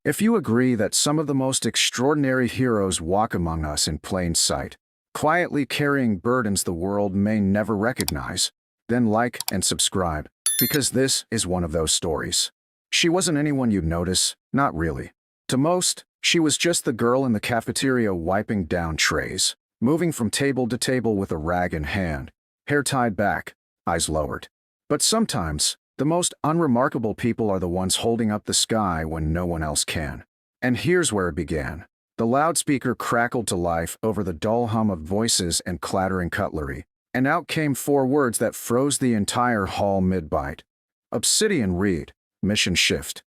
If you agree that some of the most extraordinary heroes walk among us in plain sight, quietly carrying burdens the world may never recognize, then like and subscribe, because this is one of those stories. She wasn't anyone you'd notice, not really. To most, she was just the girl in the cafeteria wiping down trays, moving from table to table with a rag in hand, hair tied back, eyes lowered. But sometimes, the most unremarkable people are the ones holding up the sky when no one else can. And here's where it began. The loudspeaker crackled to life over the dull hum of voices and clattering cutlery, and out came 4 words that froze the entire hall mid-bite. Obsidian Reed, mission shift.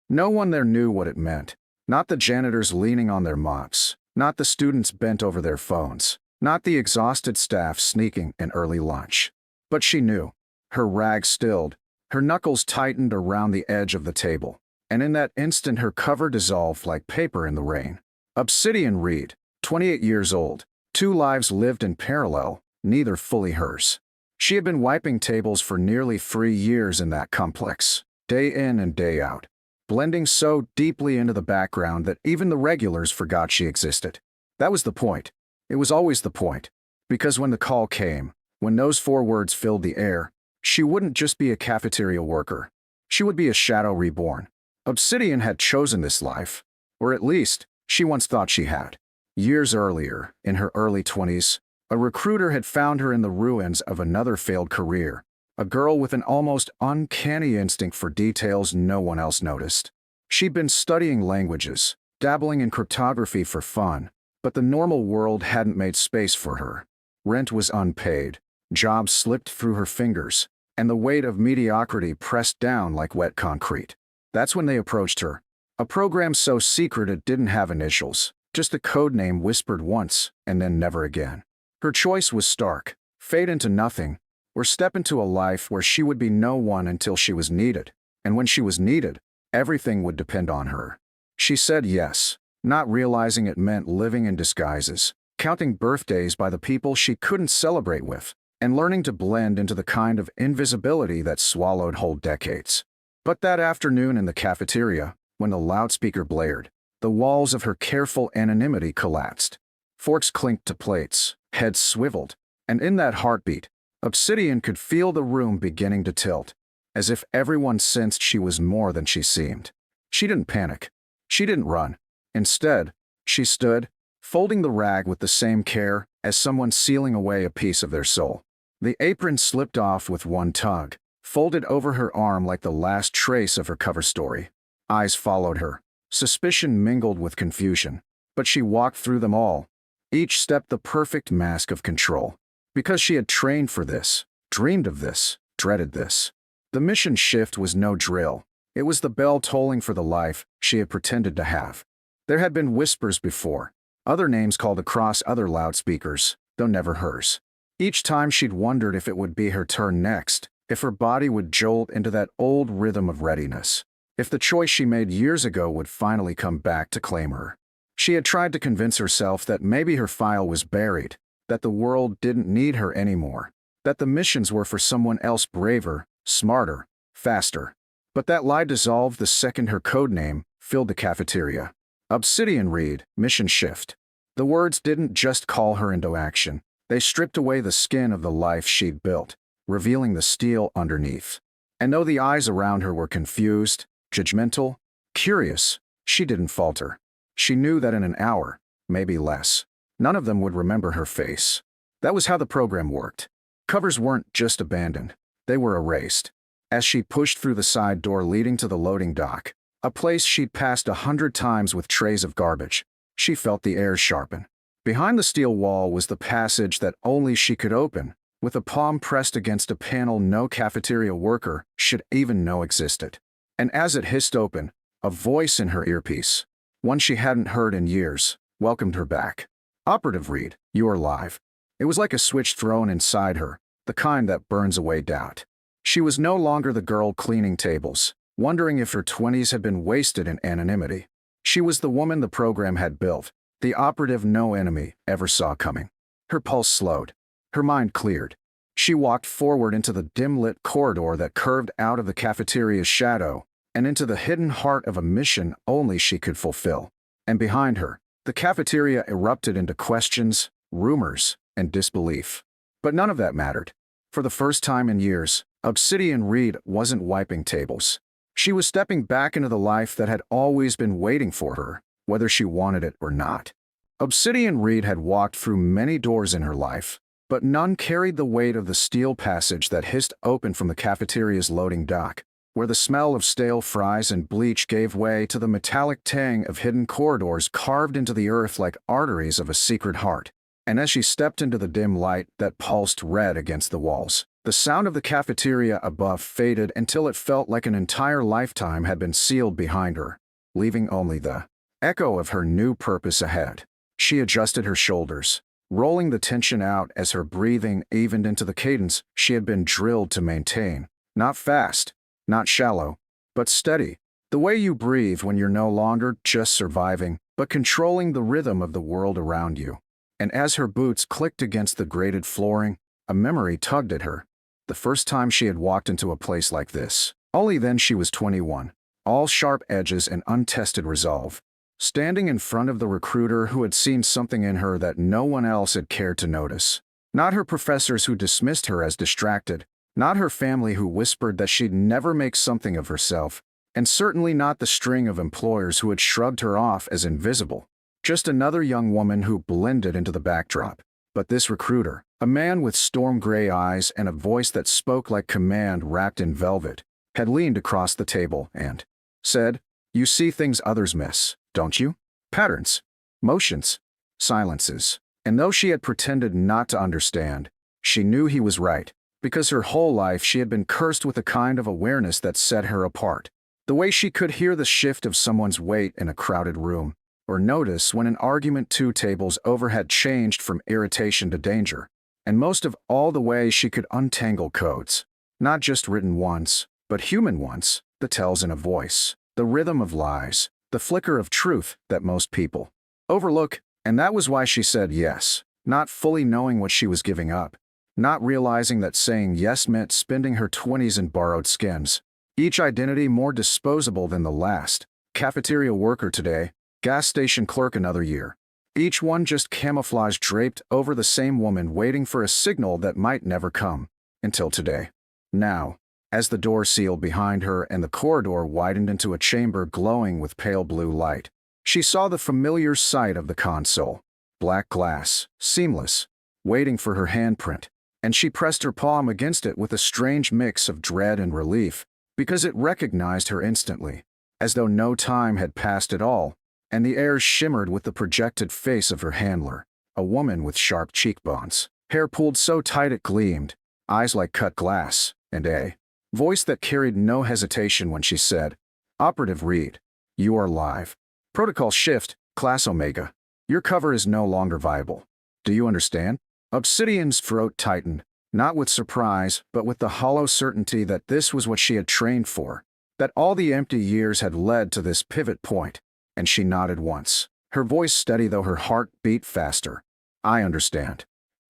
No one there knew what it meant. Not the janitors leaning on their mops, not the students bent over their phones, not the exhausted staff sneaking an early lunch. But she knew. Her rag stilled, her knuckles tightened around the edge of the table, and in that instant her cover dissolved like paper in the rain. Obsidian Reed, 28 years old, 2 lives lived in parallel, neither fully hers. She had been wiping tables for nearly 3 years in that complex, day in and day out, blending so deeply into the background that even the regulars forgot she existed. That was the point. It was always the point. Because when the call came, when those 4 words filled the air, she wouldn't just be a cafeteria worker. She would be a shadow reborn. Obsidian had chosen this life, or at least, she once thought she had. Years earlier, in her early 20s, a recruiter had found her in the ruins of another failed career, a girl with an almost uncanny instinct for details no one else noticed. She'd been studying languages, dabbling in cryptography for fun, but the normal world hadn't made space for her. Rent was unpaid, jobs slipped through her fingers, and the weight of mediocrity pressed down like wet concrete. That's when they approached her. A program so secret it didn't have initials, just a code name whispered once and then never again. Her choice was stark: fade into nothing, or step into a life where she would be no one until she was needed, and when she was needed, everything would depend on her. She said yes, not realizing it meant living in disguises, counting birthdays by the people she couldn't celebrate with, and learning to blend into the kind of invisibility that swallowed whole decades. But that afternoon in the cafeteria, when the loudspeaker blared, the walls of her careful anonymity collapsed. Forks clinked to plates, heads swiveled, and in that heartbeat, Obsidian could feel the room beginning to tilt, as if everyone sensed she was more than she seemed. She didn't panic. She didn't run. Instead, she stood, folding the rag with the same care as someone sealing away a piece of their soul. The apron slipped off with one tug, folded over her arm like the last trace of her cover story. Eyes followed her. Suspicion mingled with confusion, but she walked through them all, each step the perfect mask of control. Because she had trained for this, dreamed of this, dreaded this. The mission shift was no drill. It was the bell tolling for the life she had pretended to have. There had been whispers before, other names called across other loudspeakers, though never hers. Each time she'd wondered if it would be her turn next, if her body would jolt into that old rhythm of readiness, if the choice she made years ago would finally come back to claim her. She had tried to convince herself that maybe her file was buried, that the world didn't need her anymore, that the missions were for someone else braver, smarter, faster. But that lie dissolved the second her codename filled the cafeteria. Obsidian Reed, mission shift. The words didn't just call her into action. They stripped away the skin of the life she'd built, revealing the steel underneath. And though the eyes around her were confused, judgmental, curious, she didn't falter. She knew that in an hour, maybe less, none of them would remember her face. That was how the program worked. Covers weren't just abandoned, they were erased. As she pushed through the side door leading to the loading dock, a place she'd passed 100 times with trays of garbage, she felt the air sharpen. Behind the steel wall was the passage that only she could open, with a palm pressed against a panel no cafeteria worker should even know existed. And as it hissed open, a voice in her earpiece, one she hadn't heard in years, welcomed her back. "Operative Reed, you're alive." It was like a switch thrown inside her, the kind that burns away doubt. She was no longer the girl cleaning tables, wondering if her 20s had been wasted in anonymity. She was the woman the program had built, the operative no enemy ever saw coming. Her pulse slowed. Her mind cleared. She walked forward into the dim-lit corridor that curved out of the cafeteria's shadow, and into the hidden heart of a mission only she could fulfill. And behind her, the cafeteria erupted into questions, rumors, and disbelief. But none of that mattered. For the first time in years, Obsidian Reed wasn't wiping tables. She was stepping back into the life that had always been waiting for her, whether she wanted it or not. Obsidian Reed had walked through many doors in her life, but none carried the weight of the steel passage that hissed open from the cafeteria's loading dock, where the smell of stale fries and bleach gave way to the metallic tang of hidden corridors carved into the earth like arteries of a secret heart. And as she stepped into the dim light that pulsed red against the walls, the sound of the cafeteria above faded until it felt like an entire lifetime had been sealed behind her, leaving only the echo of her new purpose ahead. She adjusted her shoulders, rolling the tension out as her breathing evened into the cadence she had been drilled to maintain. Not fast, not shallow, but steady. The way you breathe when you're no longer just surviving, but controlling the rhythm of the world around you. And as her boots clicked against the grated flooring, a memory tugged at her. The first time she had walked into a place like this. Only then she was 21, all sharp edges and untested resolve, standing in front of the recruiter who had seen something in her that no one else had cared to notice. Not her professors who dismissed her as distracted, not her family who whispered that she'd never make something of herself, and certainly not the string of employers who had shrugged her off as invisible. Just another young woman who blended into the backdrop. But this recruiter, a man with storm gray eyes and a voice that spoke like command wrapped in velvet, had leaned across the table and said, "You see things others miss, don't you? Patterns, motions, silences." And though she had pretended not to understand, she knew he was right, because her whole life she had been cursed with a kind of awareness that set her apart. The way she could hear the shift of someone's weight in a crowded room, or notice when an argument 2 tables over had changed from irritation to danger, and most of all the way she could untangle codes, not just written ones, but human ones, the tells in a voice, the rhythm of lies, the flicker of truth that most people overlook. And that was why she said yes, not fully knowing what she was giving up, not realizing that saying yes meant spending her 20s in borrowed skins, each identity more disposable than the last. Cafeteria worker today, gas station clerk another year. Each one just camouflage draped over the same woman waiting for a signal that might never come, until today. Now, as the door sealed behind her and the corridor widened into a chamber glowing with pale blue light, she saw the familiar sight of the console. Black glass, seamless, waiting for her handprint, and she pressed her palm against it with a strange mix of dread and relief, because it recognized her instantly, as though no time had passed at all. And the air shimmered with the projected face of her handler, a woman with sharp cheekbones, hair pulled so tight it gleamed, eyes like cut glass, and a voice that carried no hesitation when she said, "Operative Reed, you are live. Protocol shift, Class Omega. Your cover is no longer viable. Do you understand?" Obsidian's throat tightened, not with surprise, but with the hollow certainty that this was what she had trained for, that all the empty years had led to this pivot point. And she nodded once, her voice steady though her heart beat faster. "I understand."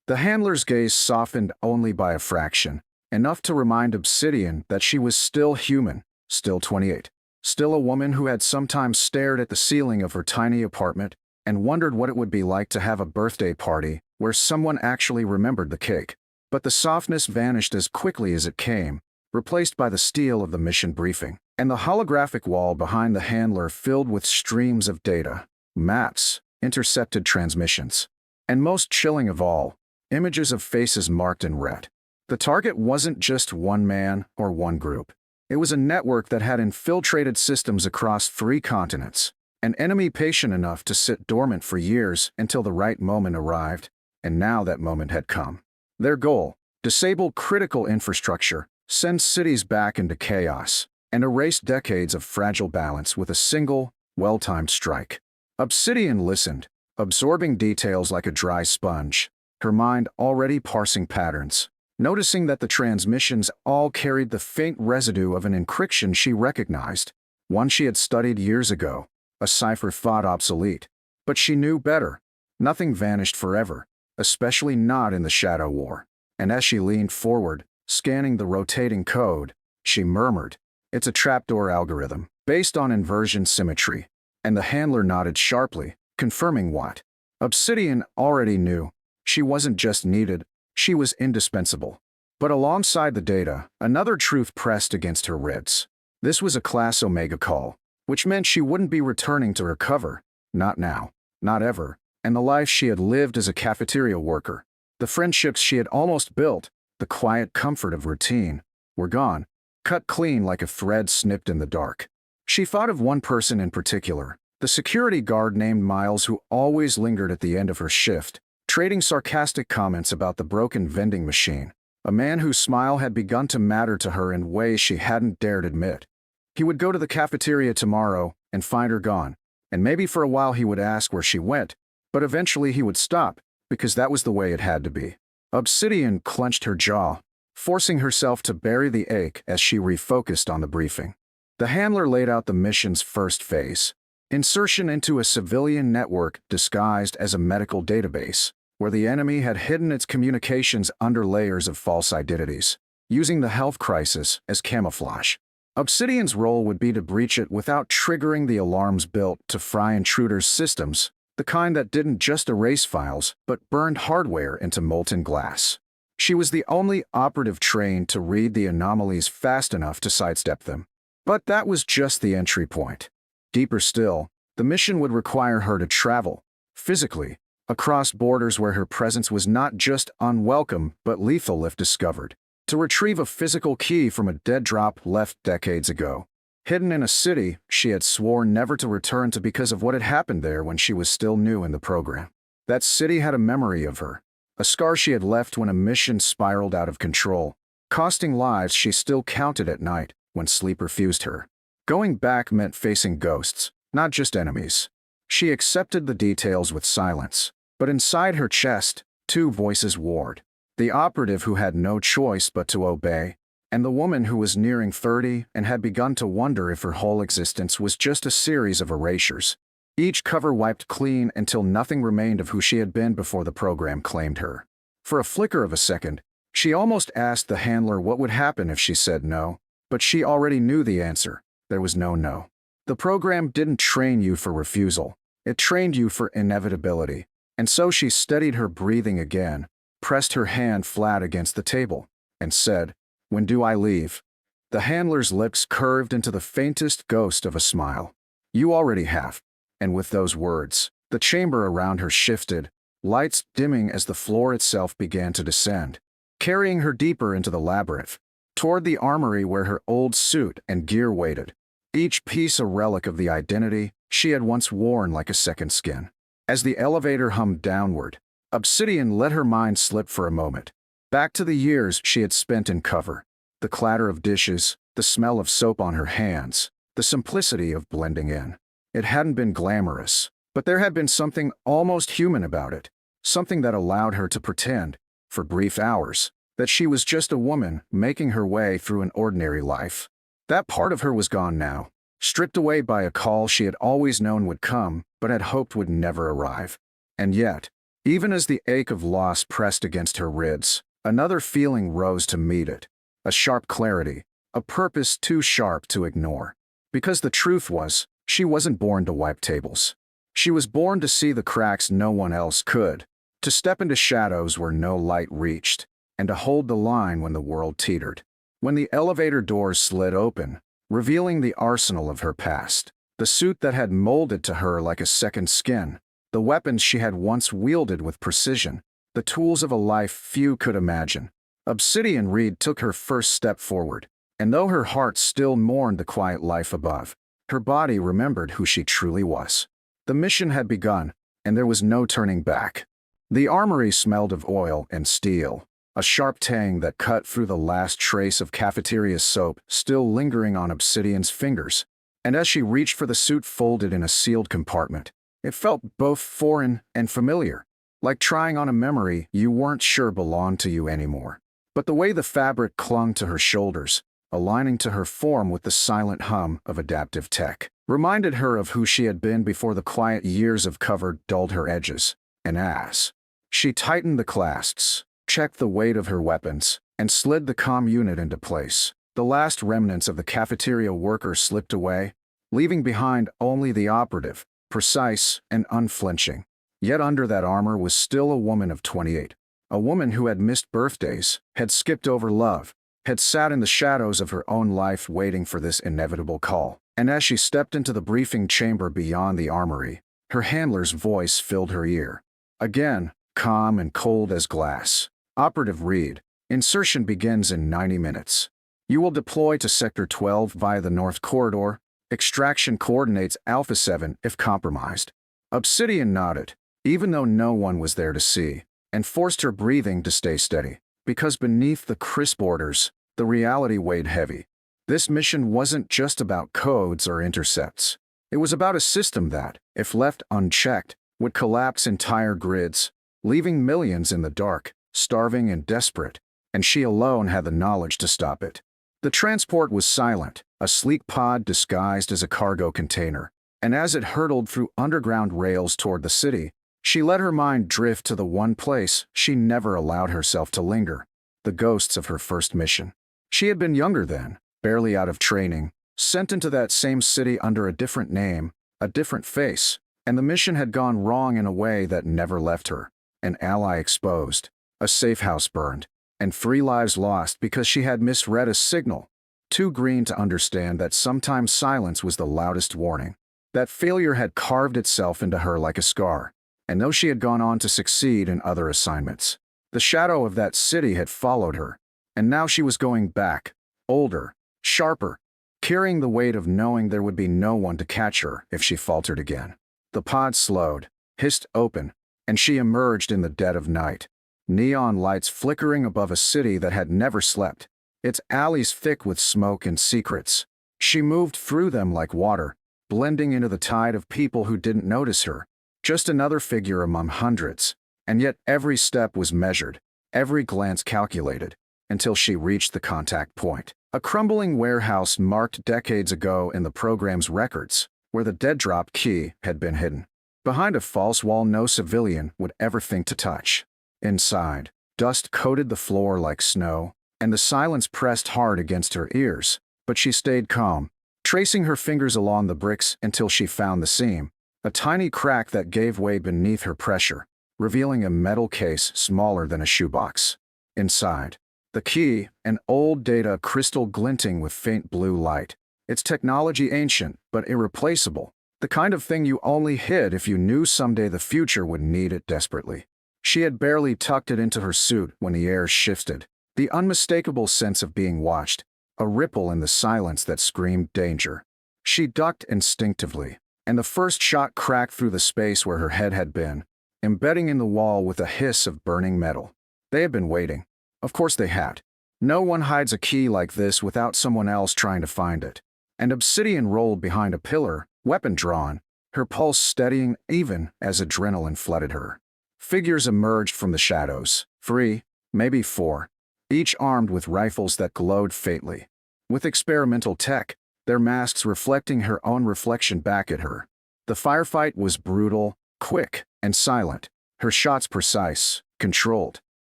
The handler's gaze softened only by a fraction, enough to remind Obsidian that she was still human, still 28, still a woman who had sometimes stared at the ceiling of her tiny apartment and wondered what it would be like to have a birthday party where someone actually remembered the cake. But the softness vanished as quickly as it came, replaced by the steel of the mission briefing, and the holographic wall behind the handler filled with streams of data, maps, intercepted transmissions, and most chilling of all, images of faces marked in red. The target wasn't just one man or one group. It was a network that had infiltrated systems across 3 continents, an enemy patient enough to sit dormant for years until the right moment arrived, and now that moment had come. Their goal: disable critical infrastructure, send cities back into chaos, and erase decades of fragile balance with a single, well-timed strike. Obsidian listened, absorbing details like a dry sponge, her mind already parsing patterns, noticing that the transmissions all carried the faint residue of an encryption she recognized, one she had studied years ago, a cipher thought obsolete. But she knew better. Nothing vanished forever, especially not in the Shadow War. And as she leaned forward, scanning the rotating code, she murmured, It's a trapdoor algorithm, based on inversion symmetry. And the handler nodded sharply, confirming what Obsidian already knew. She wasn't just needed, she was indispensable. But alongside the data, another truth pressed against her ribs. This was a Class Omega call, which meant she wouldn't be returning to her cover. Not now. Not ever. And the life she had lived as a cafeteria worker, the friendships she had almost built, the quiet comfort of routine, were gone, cut clean like a thread snipped in the dark. She thought of one person in particular, the security guard named Miles who always lingered at the end of her shift, trading sarcastic comments about the broken vending machine, a man whose smile had begun to matter to her in ways she hadn't dared admit. He would go to the cafeteria tomorrow and find her gone, and maybe for a while he would ask where she went, but eventually he would stop, because that was the way it had to be. Obsidian clenched her jaw, forcing herself to bury the ache as she refocused on the briefing. The handler laid out the mission's first phase: insertion into a civilian network disguised as a medical database, where the enemy had hidden its communications under layers of false identities, using the health crisis as camouflage. Obsidian's role would be to breach it without triggering the alarms built to fry intruders' systems, the kind that didn't just erase files, but burned hardware into molten glass. She was the only operative trained to read the anomalies fast enough to sidestep them. But that was just the entry point. Deeper still, the mission would require her to travel, physically, across borders where her presence was not just unwelcome but lethal if discovered, to retrieve a physical key from a dead drop left decades ago, hidden in a city she had sworn never to return to because of what had happened there when she was still new in the program. That city had a memory of her, a scar she had left when a mission spiraled out of control, costing lives she still counted at night when sleep refused her. Going back meant facing ghosts, not just enemies. She accepted the details with silence, but inside her chest, two voices warred: the operative who had no choice but to obey, and the woman who was nearing 30 and had begun to wonder if her whole existence was just a series of erasures, each cover wiped clean until nothing remained of who she had been before the program claimed her. For a flicker of a second, she almost asked the handler what would happen if she said no, but she already knew the answer. There was no no. The program didn't train you for refusal, it trained you for inevitability, and so she steadied her breathing again, pressed her hand flat against the table, and said, "When do I leave?" The handler's lips curved into the faintest ghost of a smile. "You already have." And with those words, the chamber around her shifted, lights dimming as the floor itself began to descend, carrying her deeper into the labyrinth, toward the armory where her old suit and gear waited, each piece a relic of the identity she had once worn like a second skin. As the elevator hummed downward, Obsidian let her mind slip for a moment, back to the years she had spent in cover, the clatter of dishes, the smell of soap on her hands, the simplicity of blending in. It hadn't been glamorous, but there had been something almost human about it, something that allowed her to pretend, for brief hours, that she was just a woman making her way through an ordinary life. That part of her was gone now, stripped away by a call she had always known would come, but had hoped would never arrive. And yet, even as the ache of loss pressed against her ribs, another feeling rose to meet it, a sharp clarity, a purpose too sharp to ignore. Because the truth was, she wasn't born to wipe tables. She was born to see the cracks no one else could, to step into shadows where no light reached, and to hold the line when the world teetered. When the elevator doors slid open, revealing the arsenal of her past, the suit that had molded to her like a second skin, the weapons she had once wielded with precision, the tools of a life few could imagine, Obsidian Reed took her first step forward, and though her heart still mourned the quiet life above, her body remembered who she truly was. The mission had begun, and there was no turning back. The armory smelled of oil and steel, a sharp tang that cut through the last trace of cafeteria soap still lingering on Obsidian's fingers, and as she reached for the suit folded in a sealed compartment, it felt both foreign and familiar, like trying on a memory you weren't sure belonged to you anymore. But the way the fabric clung to her shoulders, aligning to her form with the silent hum of adaptive tech, reminded her of who she had been before the quiet years of cover dulled her edges. And as she tightened the clasps, checked the weight of her weapons, and slid the comm unit into place, The last remnants of the cafeteria worker slipped away, leaving behind only the operative, precise and unflinching. Yet under that armor was still a woman of 28. A woman who had missed birthdays, had skipped over love, had sat in the shadows of her own life waiting for this inevitable call. And as she stepped into the briefing chamber beyond the armory, her handler's voice filled her ear. Again, calm and cold as glass. Operative Reed, insertion begins in 90 minutes. You will deploy to Sector 12 via the North Corridor. Extraction coordinates Alpha 7 if compromised. Obsidian nodded, even though no one was there to see, and forced her breathing to stay steady. Because beneath the crisp orders, the reality weighed heavy. This mission wasn't just about codes or intercepts. It was about a system that, if left unchecked, would collapse entire grids, leaving millions in the dark, starving and desperate, and she alone had the knowledge to stop it. The transport was silent, a sleek pod disguised as a cargo container, and as it hurtled through underground rails toward the city, she let her mind drift to the one place she never allowed herself to linger, the ghosts of her first mission. She had been younger then, barely out of training, sent into that same city under a different name, a different face, and the mission had gone wrong in a way that never left her. An ally exposed, a safe house burned, and 3 lives lost because she had misread a signal, too green to understand that sometimes silence was the loudest warning. That failure had carved itself into her like a scar, and though she had gone on to succeed in other assignments, the shadow of that city had followed her, and now she was going back, older, sharper, carrying the weight of knowing there would be no one to catch her if she faltered again. The pod slowed, hissed open, and she emerged in the dead of night. Neon lights flickering above a city that had never slept, its alleys thick with smoke and secrets. She moved through them like water, blending into the tide of people who didn't notice her, just another figure among hundreds, and yet every step was measured, every glance calculated, until she reached the contact point. A crumbling warehouse marked decades ago in the program's records, where the dead-drop key had been hidden. Behind a false wall no civilian would ever think to touch. Inside, dust coated the floor like snow, and the silence pressed hard against her ears, but she stayed calm, tracing her fingers along the bricks until she found the seam, a tiny crack that gave way beneath her pressure, revealing a metal case smaller than a shoebox. Inside, the key, an old data crystal glinting with faint blue light, its technology ancient but irreplaceable, the kind of thing you only hid if you knew someday the future would need it desperately. She had barely tucked it into her suit when the air shifted, the unmistakable sense of being watched, a ripple in the silence that screamed danger. She ducked instinctively, and the first shot cracked through the space where her head had been, embedding in the wall with a hiss of burning metal. They had been waiting. Of course they had. No one hides a key like this without someone else trying to find it. And Obsidian rolled behind a pillar, weapon drawn, her pulse steadying even as adrenaline flooded her. Figures emerged from the shadows, 3, maybe 4, each armed with rifles that glowed faintly. With experimental tech, their masks reflecting her own reflection back at her. The firefight was brutal, quick, and silent, her shots precise, controlled,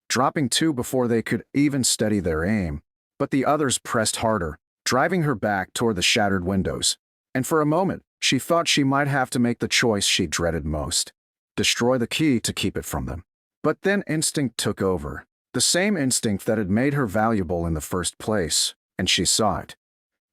dropping 2 before they could even steady their aim, but the others pressed harder, driving her back toward the shattered windows. And for a moment, she thought she might have to make the choice she dreaded most. Destroy the key to keep it from them. But then instinct took over, the same instinct that had made her valuable in the first place, and she saw it.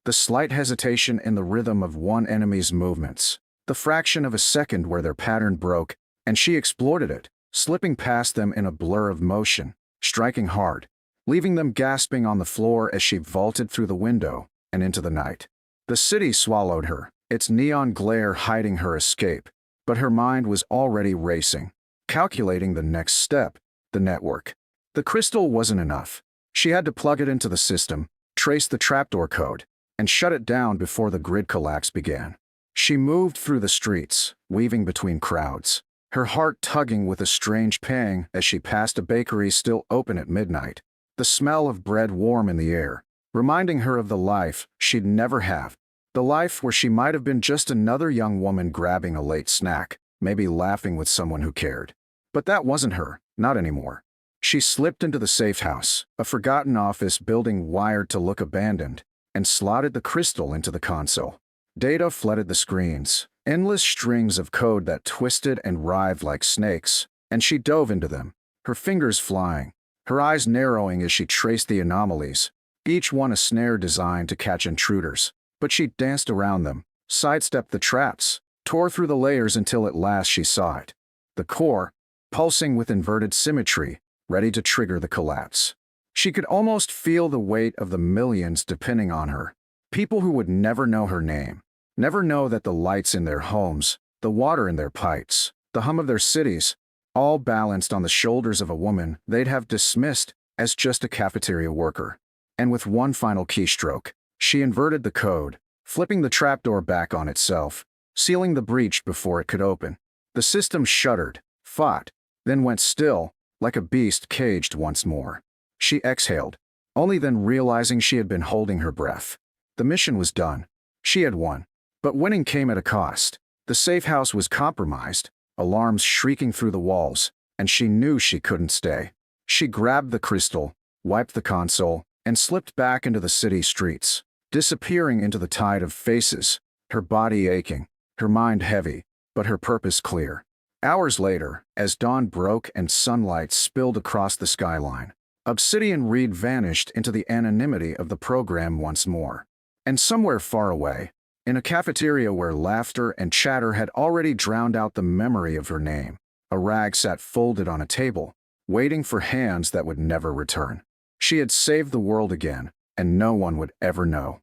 The slight hesitation in the rhythm of one enemy's movements, the fraction of a second where their pattern broke, and she exploited it, slipping past them in a blur of motion, striking hard, leaving them gasping on the floor as she vaulted through the window and into the night. The city swallowed her, its neon glare hiding her escape, but her mind was already racing, calculating the next step, the network. The crystal wasn't enough. She had to plug it into the system, trace the trapdoor code, and shut it down before the grid collapse began. She moved through the streets, weaving between crowds, her heart tugging with a strange pang as she passed a bakery still open at midnight, the smell of bread warm in the air, reminding her of the life she'd never have, the life where she might have been just another young woman grabbing a late snack, maybe laughing with someone who cared. But that wasn't her, not anymore. She slipped into the safe house, a forgotten office building wired to look abandoned, and slotted the crystal into the console. Data flooded the screens, endless strings of code that twisted and writhed like snakes, and she dove into them, her fingers flying, her eyes narrowing as she traced the anomalies, each one a snare designed to catch intruders. But she danced around them, sidestepped the traps, tore through the layers until at last she saw it. The core, pulsing with inverted symmetry, ready to trigger the collapse. She could almost feel the weight of the millions depending on her. People who would never know her name, never know that the lights in their homes, the water in their pipes, the hum of their cities, all balanced on the shoulders of a woman they'd have dismissed as just a cafeteria worker. And with one final keystroke, she inverted the code, flipping the trapdoor back on itself, sealing the breach before it could open. The system shuddered, fought, then went still, like a beast caged once more. She exhaled, only then realizing she had been holding her breath. The mission was done. She had won. But winning came at a cost. The safe house was compromised, alarms shrieking through the walls, and she knew she couldn't stay. She grabbed the crystal, wiped the console, and slipped back into the city streets, disappearing into the tide of faces, her body aching, her mind heavy, but her purpose clear. Hours later, as dawn broke and sunlight spilled across the skyline, Obsidian Reed vanished into the anonymity of the program once more. And somewhere far away, in a cafeteria where laughter and chatter had already drowned out the memory of her name, a rag sat folded on a table, waiting for hands that would never return. She had saved the world again, and no one would ever know.